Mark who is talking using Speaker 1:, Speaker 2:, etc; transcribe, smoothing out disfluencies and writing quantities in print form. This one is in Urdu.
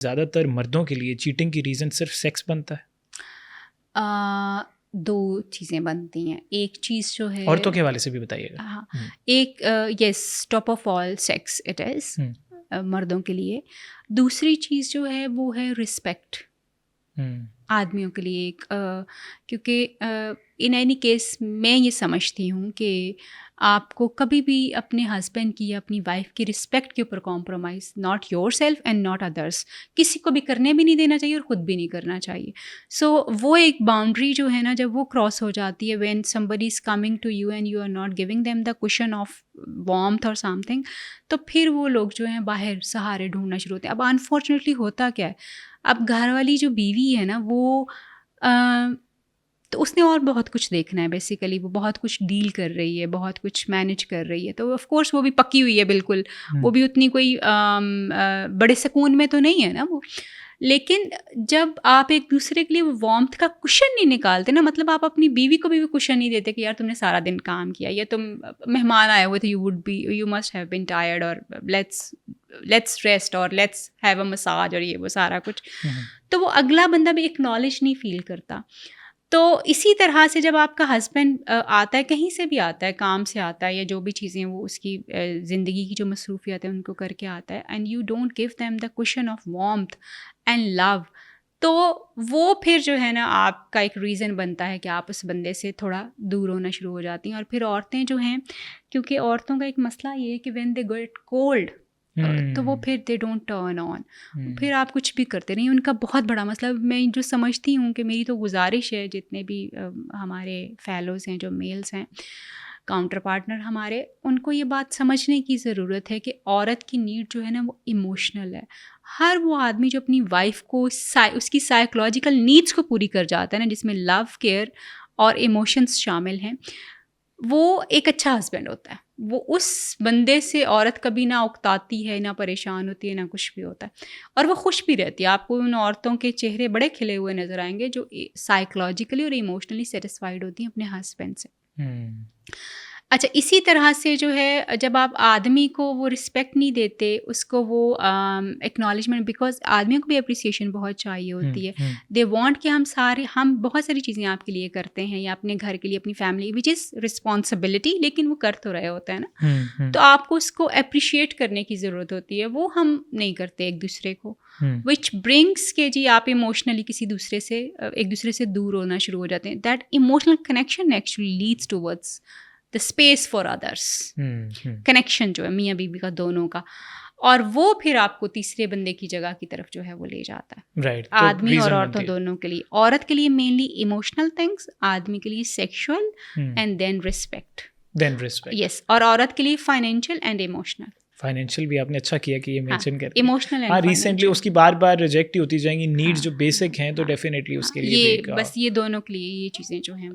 Speaker 1: زیادہ تر مردوں کے لیے چیٹنگ کی ریزن صرف سیکس بنتا ہے؟
Speaker 2: دو چیزیں بنتی ہیں. ایک چیز جو ہے
Speaker 1: عورتوں کے حوالے سے بھی بتائیے گا.
Speaker 2: ہاں، ایک yes top of all sex it is مردوں کے لیے. دوسری چیز جو ہے وہ ہے رسپیکٹ آدمیوں کے لیے. کیونکہ ان اینی کیس میں یہ سمجھتی ہوں کہ آپ کو کبھی بھی اپنے ہسبینڈ کی یا اپنی وائف کی رسپیکٹ کے اوپر compromise not your self and not others کسی کو بھی کرنے بھی نہیں دینا چاہیے اور خود بھی نہیں کرنا چاہیے. سو وہ ایک باؤنڈری جو ہے نا جب وہ کراس ہو جاتی ہے when somebody is coming to you and you are not giving them the cushion of warmth or something, تو پھر وہ لوگ جو ہیں باہر سہارے ڈھونڈنا شروع ہوتے ہیں. اب انفارچونیٹلی ہوتا کیا ہے، اب گھر والی جو بیوی ہے نا وہ تو اس نے اور بہت کچھ دیکھنا ہے. بیسیکلی وہ بہت کچھ ڈیل کر رہی ہے، بہت کچھ مینیج کر رہی ہے، تو آف کورس وہ بھی پکی ہوئی ہے بالکل. وہ بھی اتنی کوئی بڑے سکون میں تو نہیں ہے نا وہ. لیکن جب آپ ایک دوسرے کے لیے وہ وارمتھ کا کشن نہیں نکالتے نا، مطلب آپ اپنی بیوی کو بھی کشن نہیں دیتے کہ یار تم نے سارا دن کام کیا یا تم مہمان آئے ہوئے تھے، you must have been tired اور لیٹس ریسٹ اور لیٹس ہیو اے مساج اور یہ وہ سارا کچھ، تو وہ اگلا بندہ بھی ایکنالج نہیں فیل کرتا. تو اسی طرح سے جب آپ کا ہسبینڈ آتا ہے، کہیں سے بھی آتا ہے، کام سے آتا ہے یا جو بھی چیزیں وہ اس کی زندگی کی جو مصروفیات ہیں ان کو کر کے آتا ہے، and you don't give them the cushion of warmth and love, تو وہ پھر جو ہے نا آپ کا ایک ریزن بنتا ہے کہ آپ اس بندے سے تھوڑا دور ہونا شروع ہو جاتی ہیں. اور پھر عورتیں جو ہیں، کیونکہ عورتوں کا ایک مسئلہ یہ ہے کہ وین دے گیٹ کولڈ تو وہ پھر دے ڈونٹ ٹرن آن، پھر آپ کچھ بھی کرتے نہیں. ان کا بہت بڑا مسئلہ میں جو سمجھتی ہوں کہ میری تو گزارش ہے جتنے بھی ہمارے فیلوز ہیں جو میلز ہیں کاؤنٹر پارٹنر ہمارے، ان کو یہ بات سمجھنے کی ضرورت ہے کہ عورت کی نیڈ جو ہے نا وہ ایموشنل ہے. ہر وہ آدمی جو اپنی وائف کو اس کی سائیکولوجیکل نیڈس کو پوری کر جاتا ہے نا، جس میں لو، کیئر اور ایموشنس شامل ہیں، وہ ایک اچھا ہسبینڈ ہوتا ہے. وہ اس بندے سے عورت کبھی نہ اکتاتی ہے، نہ پریشان ہوتی ہے، نہ کچھ بھی ہوتا ہے، اور وہ خوش بھی رہتی ہے. آپ کو ان عورتوں کے چہرے بڑے کھلے ہوئے نظر آئیں گے جو سائیکولوجیکلی اور ایموشنلی سیٹسفائیڈ ہوتی ہیں اپنے ہسبینڈ سے. اچھا، اسی طرح سے جو ہے جب آپ آدمی کو وہ رسپیکٹ نہیں دیتے، اس کو وہ ایکنالجمنٹ، بیکاز آدمیوں کو بھی اپریسیشن بہت چاہیے ہوتی ہے. دے وانٹ کہ ہم بہت ساری چیزیں آپ کے لیے کرتے ہیں یا اپنے گھر کے لیے، اپنی فیملی، وچ از رسپانسبلٹی، لیکن وہ کر تو رہے ہوتے ہیں نا، تو آپ کو اس کو اپریشیٹ کرنے کی ضرورت ہوتی ہے. وہ ہم نہیں کرتے ایک دوسرے کو، وچ برنگس کہ جی آپ ایموشنلی ایک دوسرے سے دور ہونا شروع ہو جاتے ہیں. That emotional connection actually leads towards the space for others. Connection جو ہے میاں بیوی کا دونوں کا، اور وہ پھر آپ کو تیسرے بندے کی جگہ کی طرف جو ہے وہ لے جاتا ہے. آدمی اور عورتوں دونوں کے لیے، عورت کے لیے مینلی ایموشنل تھنگس، آدمی کے لیے سیکشول، اینڈ دین ریسپیکٹ. یس، اور عورت کے لیے فائنینشیل اینڈ ایموشنل.
Speaker 1: فائنینشیل بھی آپ نے اچھا کیا کہ یہ مینشن کر دیا.
Speaker 2: ایموشنل
Speaker 1: ہاں، ریسنٹلی اس کی بار بار ریجیکٹ ہی ہوتی جائیں گی نیڈز جو بیسک ہیں، تو ڈیفینیٹلی اس کے لیے
Speaker 2: بس یہ دونوں کے لیے یہ چیزیں جو ہیں